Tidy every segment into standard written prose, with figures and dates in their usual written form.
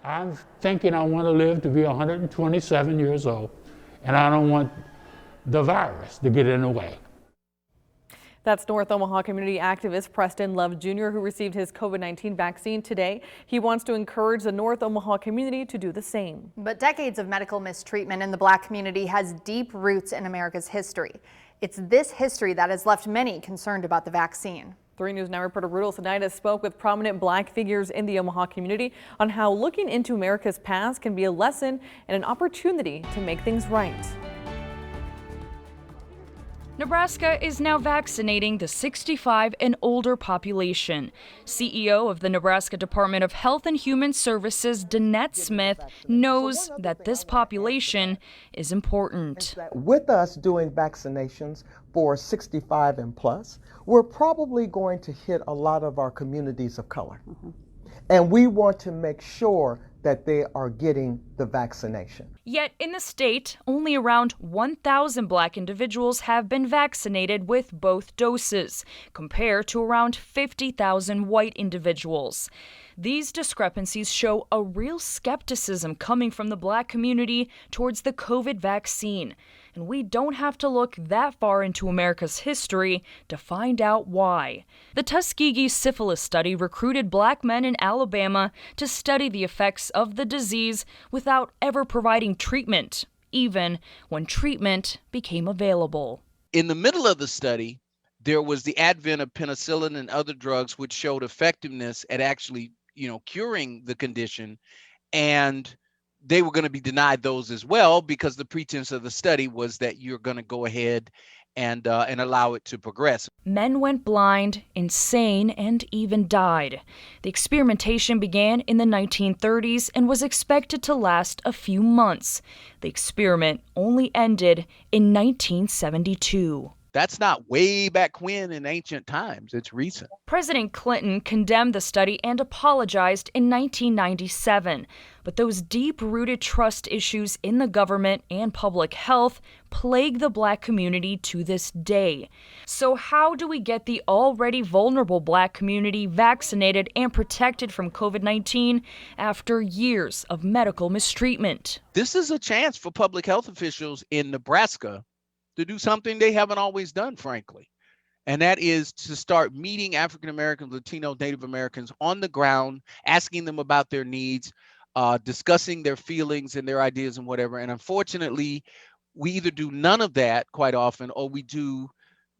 I'm thinking I want to live to be 127 years old, and I don't want the virus to get in the way. That's North Omaha community activist Preston Love Jr., who received his COVID-19 vaccine today. He wants to encourage the North Omaha community to do the same. But decades of medical mistreatment in the Black community has deep roots in America's history. It's this history that has left many concerned about the vaccine. 3 News Now reporter Rudolph Sinitis spoke with prominent Black figures in the Omaha community on how looking into America's past can be a lesson and an opportunity to make things right. Nebraska is now vaccinating the 65 and older population. CEO of the Nebraska Department of Health and Human Services, Danette Smith, knows that this population is important. With us doing vaccinations for 65 and plus, we're probably going to hit a lot of our communities of color. And we want to make sure that they are getting the vaccination. Yet in the state, only around 1,000 Black individuals have been vaccinated with both doses, compared to around 50,000 white individuals. These discrepancies show a real skepticism coming from the Black community towards the COVID vaccine. And we don't have to look that far into America's history to find out why. The Tuskegee syphilis study recruited Black men in Alabama to study the effects of the disease without ever providing treatment, even when treatment became available. In the middle of the study, there was the advent of penicillin and other drugs which showed effectiveness at actually, curing the condition, and they were going to be denied those as well because the pretense of the study was that you're going to go ahead and allow it to progress. Men went blind, insane, and even died. The experimentation began in the 1930s and was expected to last a few months. The experiment only ended in 1972. That's not way back when in ancient times. It's recent. President Clinton condemned the study and apologized in 1997. But those deep-rooted trust issues in the government and public health plague the Black community to this day. So how do we get the already vulnerable Black community vaccinated and protected from COVID-19 after years of medical mistreatment? This is a chance for public health officials in Nebraska to do something they haven't always done, frankly. And that is to start meeting African Americans, Latino, Native Americans on the ground, asking them about their needs, discussing their feelings and their ideas and whatever. And unfortunately, we either do none of that quite often, or we do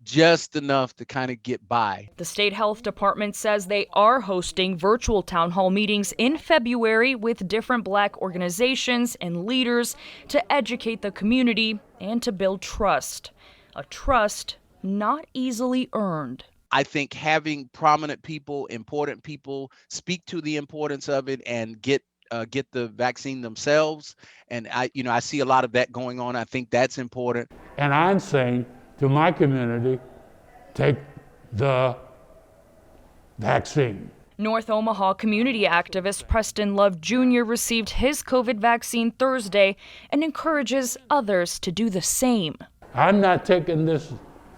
just enough to kind of get by. The state health department says they are hosting virtual town hall meetings in February with different Black organizations and leaders to educate the community and to build trust. A trust not easily earned. I think having prominent people, important people speak to the importance of it and get the vaccine themselves. And I see a lot of that going on. I think that's important. And I'm saying to my community, take the vaccine. North Omaha community activist Preston Love Jr. received his COVID vaccine Thursday and encourages others to do the same. I'm not taking this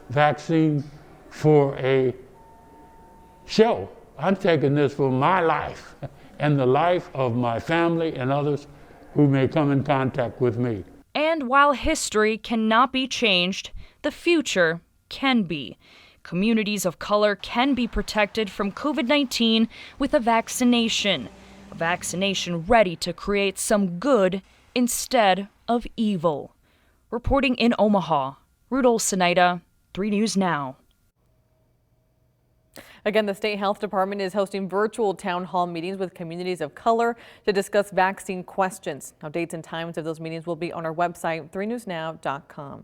vaccine for a show. I'm taking this for my life and the life of my family and others who may come in contact with me. And while history cannot be changed, the future can be. Communities of color can be protected from COVID-19 with a vaccination ready to create some good instead of evil. Reporting in Omaha, Rudolph Sinitis, 3 News Now. Again, the state health department is hosting virtual town hall meetings with communities of color to discuss vaccine questions. Now, dates and times of those meetings will be on our website, 3newsnow.com.